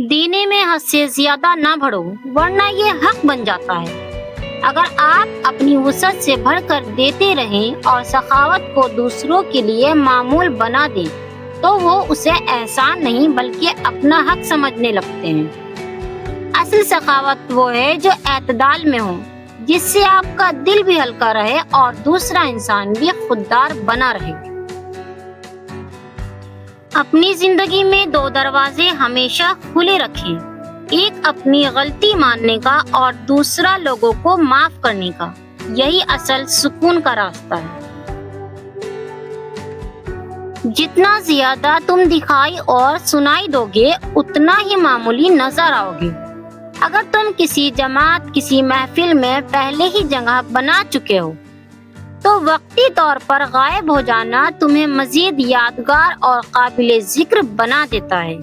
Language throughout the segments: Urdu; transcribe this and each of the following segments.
دینے میں حد سے زیادہ نہ بڑھو ورنہ یہ حق بن جاتا ہے۔ اگر آپ اپنی وسعت سے بڑھ کر دیتے رہیں اور سخاوت کو دوسروں کے لیے معمول بنا دیں تو وہ اسے احسان نہیں بلکہ اپنا حق سمجھنے لگتے ہیں۔ اصل سخاوت وہ ہے جو اعتدال میں ہو، جس سے آپ کا دل بھی ہلکا رہے اور دوسرا انسان بھی خوددار بنا رہے۔ اپنی زندگی میں 2 دروازے ہمیشہ کھلے رکھیں، ایک اپنی غلطی ماننے کا اور دوسرا لوگوں کو معاف کرنے کا۔ یہی اصل سکون کا راستہ ہے۔ جتنا زیادہ تم دکھائی اور سنائی دو گے اتنا ہی معمولی نظر آؤ گے۔ اگر تم کسی جماعت، کسی محفل میں پہلے ہی جگہ بنا چکے ہو تو وقتی طور پر غائب ہو جانا تمہیں مزید یادگار اور قابل ذکر بنا دیتا ہے۔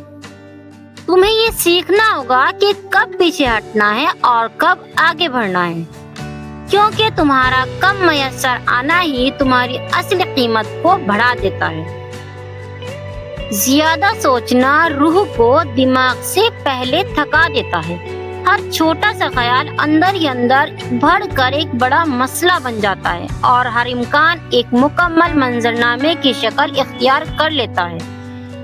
تمہیں یہ سیکھنا ہوگا کہ کب پیچھے ہٹنا ہے اور کب آگے بڑھنا ہے، کیونکہ تمہارا کم میسر آنا ہی تمہاری اصل قیمت کو بڑھا دیتا ہے۔ زیادہ سوچنا روح کو دماغ سے پہلے تھکا دیتا ہے۔ ہر چھوٹا سا خیال اندر ہی اندر بڑھ کر ایک بڑا مسئلہ بن جاتا ہے اور ہر امکان ایک مکمل منظرنامے کی شکل اختیار کر لیتا ہے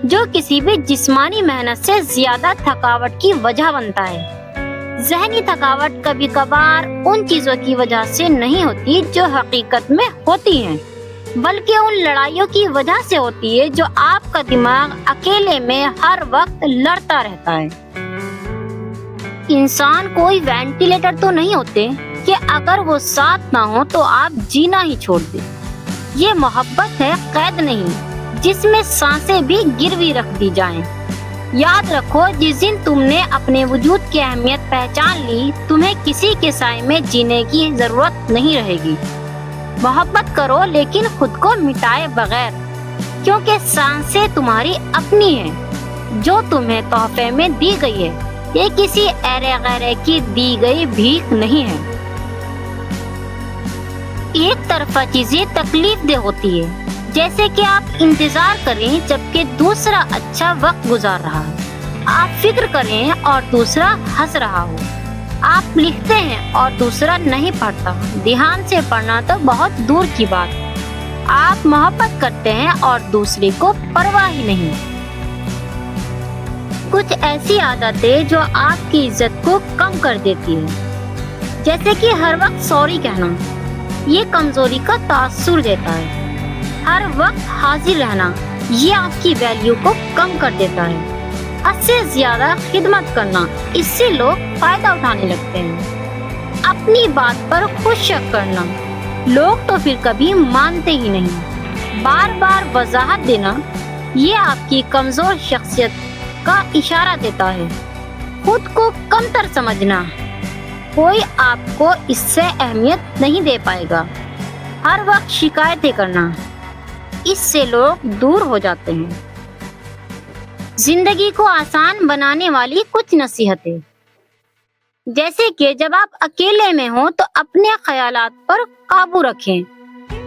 جو کسی بھی جسمانی محنت سے زیادہ تھکاوٹ کی وجہ بنتا ہے۔ ذہنی تھکاوٹ کبھی کبھار ان چیزوں کی وجہ سے نہیں ہوتی جو حقیقت میں ہوتی ہیں، بلکہ ان لڑائیوں کی وجہ سے ہوتی ہے جو آپ کا دماغ اکیلے میں ہر وقت لڑتا رہتا ہے۔ انسان کوئی وینٹیلیٹر تو نہیں ہوتے کہ اگر وہ ساتھ نہ ہو تو آپ جینا ہی چھوڑ دیں۔ یہ محبت ہے، قید نہیں، جس میں سانسیں بھی گروی رکھ دی جائیں۔ یاد رکھو، جس دن تم نے اپنے وجود کی اہمیت پہچان لی، تمہیں کسی کے سائے میں جینے کی ضرورت نہیں رہے گی۔ محبت کرو لیکن خود کو مٹائے بغیر، کیونکہ سانسیں تمہاری اپنی ہیں جو تمہیں تحفے میں دی گئی ہے، یہ کسی ایرے غیرے کی دی گئی بھیک نہیں ہے۔ ایک طرفہ چیزیں تکلیف دہ ہوتی ہے، جیسے کہ آپ انتظار کریں جبکہ دوسرا اچھا وقت گزار رہا ہے، آپ فکر کریں اور دوسرا ہنس رہا ہو، آپ لکھتے ہیں اور دوسرا نہیں پڑھتا، دھیان سے پڑھنا تو بہت دور کی بات، آپ محبت کرتے ہیں اور دوسرے کو پرواہ ہی نہیں۔ کچھ ایسی عادتیں جو آپ کی عزت کو کم کر دیتی ہے، جیسے کہ ہر وقت سوری کہنا، یہ کمزوری کا تاثر دیتا ہے۔ ہر وقت حاضر رہنا، یہ آپ کی ویلیو کو کم کر دیتا ہے۔ حد سے زیادہ خدمت کرنا، اس سے لوگ فائدہ اٹھانے لگتے ہیں۔ اپنی بات پر خود شک کرنا، لوگ تو پھر کبھی مانتے ہی نہیں۔ بار بار وضاحت دینا، یہ آپ کی کمزور شخصیت کا اشارہ دیتا ہے۔ خود کو کمتر سمجھنا، کوئی آپ کو اس سے اہمیت نہیں دے پائے گا۔ ہر وقت شکایتیں کرنا، اس سے لوگ دور ہو جاتے ہیں۔ زندگی کو آسان بنانے والی کچھ نصیحتیں، جیسے کہ جب آپ اکیلے میں ہوں تو اپنے خیالات پر قابو رکھیں،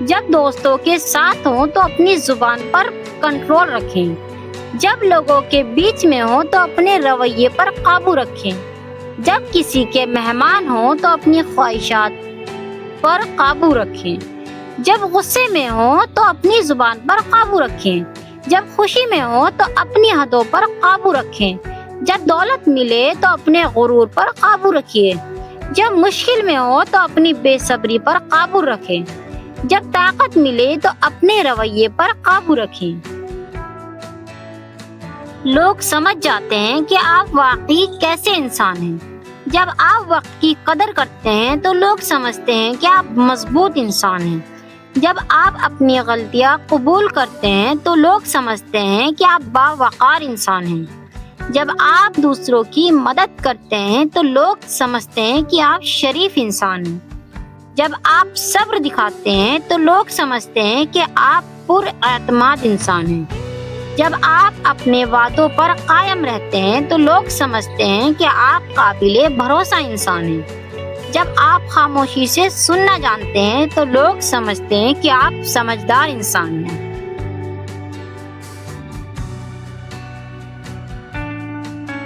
جب دوستوں کے ساتھ ہوں تو اپنی زبان پر کنٹرول رکھیں، جب لوگوں کے بیچ میں ہوں تو اپنے رویے پر قابو رکھیں، جب کسی کے مہمان ہوں تو اپنی خواہشات پر قابو رکھیں، جب غصے میں ہوں تو اپنی زبان پر قابو رکھیں، جب خوشی میں ہوں تو اپنی حدوں پر قابو رکھیں، جب دولت ملے تو اپنے غرور پر قابو رکھیے، جب مشکل میں ہو تو اپنی بے صبری پر قابو رکھیں، جب طاقت ملے تو اپنے رویے پر قابو رکھیں۔ لوگ سمجھ جاتے ہیں کہ آپ واقعی کیسے انسان ہیں۔ جب آپ وقت کی قدر کرتے ہیں تو لوگ سمجھتے ہیں کہ آپ مضبوط انسان ہیں۔ جب آپ اپنی غلطیاں قبول کرتے ہیں تو لوگ سمجھتے ہیں کہ آپ باوقار انسان ہیں۔ جب آپ دوسروں کی مدد کرتے ہیں تو لوگ سمجھتے ہیں کہ آپ شریف انسان ہیں۔ جب آپ صبر دکھاتے ہیں تو لوگ سمجھتے ہیں کہ آپ پر اعتماد انسان ہیں۔ جب آپ اپنے وعدوں پر قائم رہتے ہیں تو لوگ سمجھتے ہیں کہ آپ قابل بھروسہ انسان ہیں۔ جب آپ خاموشی سے سننا جانتے ہیں تو لوگ سمجھتے ہیں کہ آپ سمجھدار انسان ہیں۔